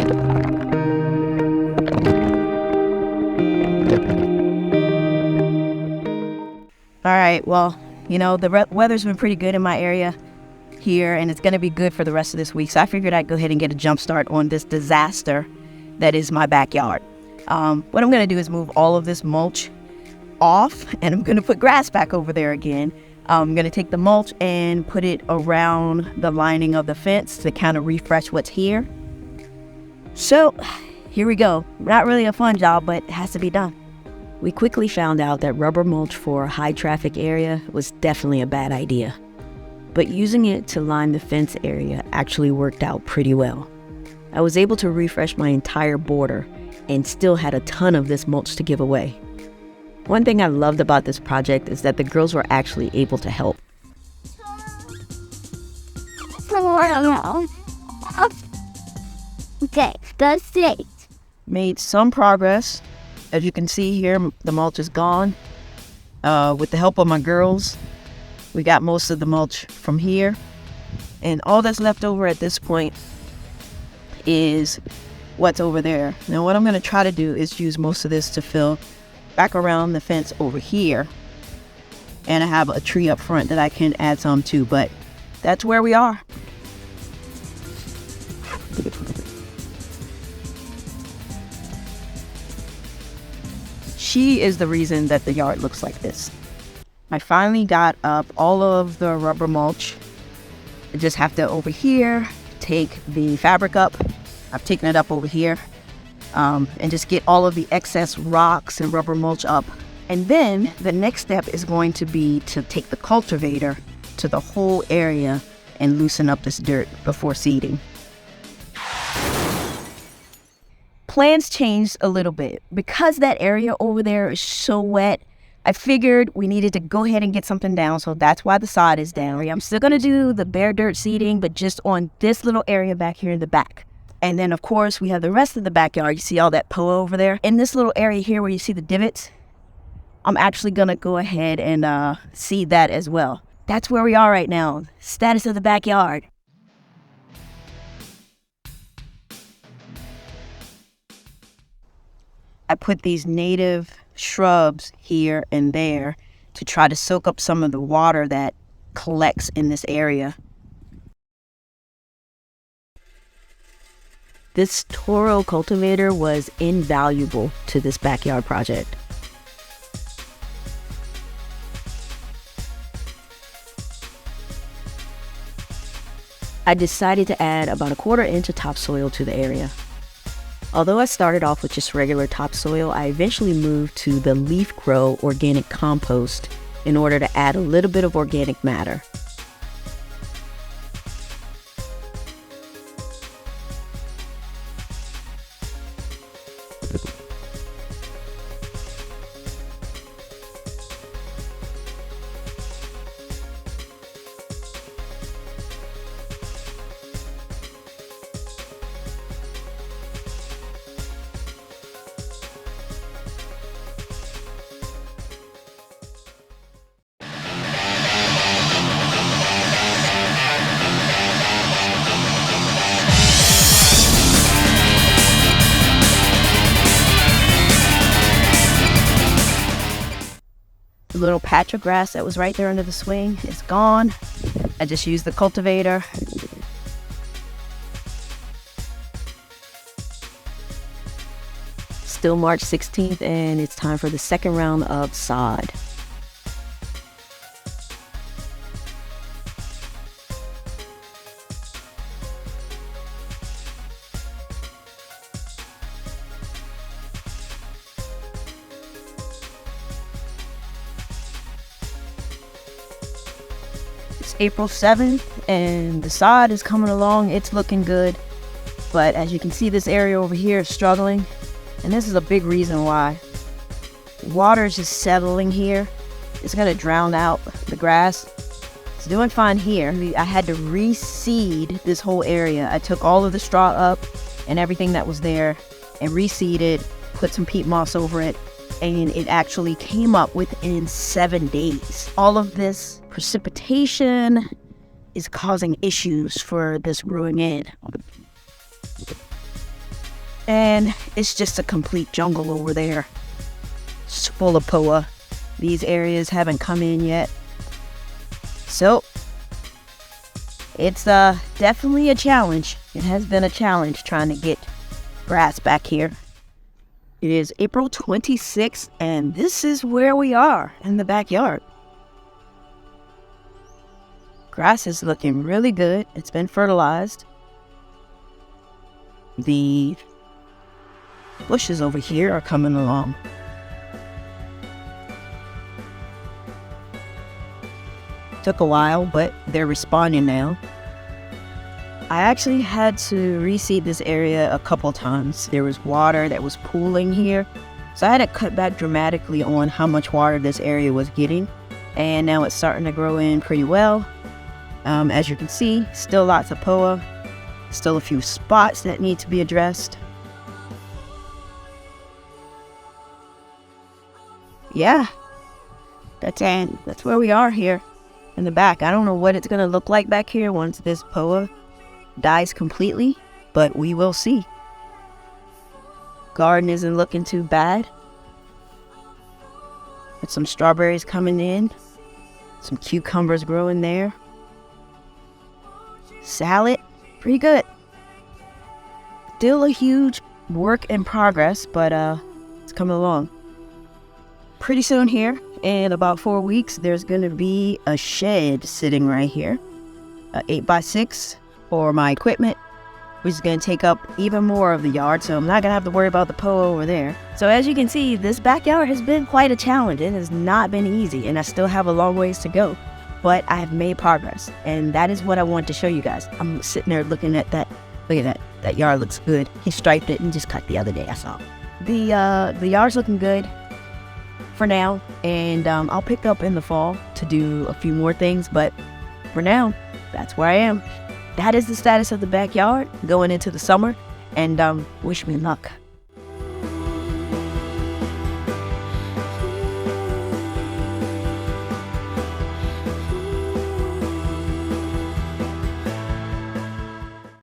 All right, well, you know, the weather's been pretty good in my area here, and it's going to be good for the rest of this week. So I figured I'd go ahead and get a jump start on this disaster that is my backyard. What I'm going to do is move all of this mulch off, and I'm going to put grass back over there again. I'm going to take the mulch and put it around the lining of the fence to kind of refresh what's here. So here we go. Not really a fun job, but it has to be done. We quickly found out that rubber mulch for a high traffic area was definitely a bad idea. But using it to line the fence area actually worked out pretty well. I was able to refresh my entire border and still had a ton of this mulch to give away. One thing I loved about this project is that the girls were actually able to help. Okay, that's it. Made some progress. As you can see here, the mulch is gone. With the help of my girls, we got most of the mulch from here. And all that's left over at this point is what's over there. Now what I'm going to try to do is use most of this to fill back around the fence over here. And I have a tree up front that I can add some to, but that's where we are. She is the reason that the yard looks like this. I finally got up all of the rubber mulch. I just have to, over here, take the fabric up. I've taken it up over here. And just get all of the excess rocks and rubber mulch up. And then the next step is going to be to take the cultivator to the whole area and loosen up this dirt before seeding. Plans changed a little bit. Because that area over there is so wet, I figured we needed to go ahead and get something down, so that's why the sod is down. I'm still going to do the bare dirt seeding, but just on this little area back here in the back. And then, of course, we have the rest of the backyard. You see all that POA over there? In this little area here where you see the divots, I'm actually going to go ahead and seed that as well. That's where we are right now. Status of the backyard. I put these native shrubs here and there to try to soak up some of the water that collects in this area. This Toro cultivator was invaluable to this backyard project. I decided to add about 1/4 inch of topsoil to the area. Although I started off with just regular topsoil, I eventually moved to the Leaf Grow organic compost in order to add a little bit of organic matter. The little patch of grass that was right there under the swing is gone. I just used the cultivator. Still March 16th, and it's time for the second round of sod. It's April 7th and the sod is coming along. It's looking good, but as you can see, this area over here is struggling, and this is a big reason why. Water is just settling here. It's gonna drown out the grass. It's doing fine here. I had to reseed this whole area. I took all of the straw up and everything that was there and reseeded, put some peat moss over it, and it actually came up within 7 days. All of this precipitation is causing issues for this growing in. And it's just a complete jungle over there. It's full of POA. These areas haven't come in yet. So it's definitely a challenge. It has been a challenge trying to get grass back here. It is April 26th, and this is where we are in the backyard. Grass is looking really good. It's been fertilized. The bushes over here are coming along. Took a while, but they're responding now. I actually had to reseed this area a couple times. There was water that was pooling here, so I had to cut back dramatically on how much water this area was getting. And now it's starting to grow in pretty well. As you can see, still lots of POA. Still a few spots that need to be addressed. Yeah, that's where we are here in the back. I don't know what it's gonna look like back here once this POA dies completely, but we will see. Garden isn't looking too bad. With some strawberries coming in, some cucumbers growing there. Salad, pretty good. Still a huge work in progress, but it's coming along. Pretty soon here, in about 4 weeks, there's gonna be a shed sitting right here, 8x6 for my equipment, which is gonna take up even more of the yard, so I'm not gonna have to worry about the POA over there. So as you can see, this backyard has been quite a challenge. It has not been easy, and I still have a long ways to go, but I have made progress, and that is what I want to show you guys. I'm sitting there looking at that. Look at that. That yard looks good. He striped it and just cut the other day, I saw. The yard's looking good for now, and I'll pick up in the fall to do a few more things, but for now, that's where I am. That is the status of the backyard going into the summer, and wish me luck.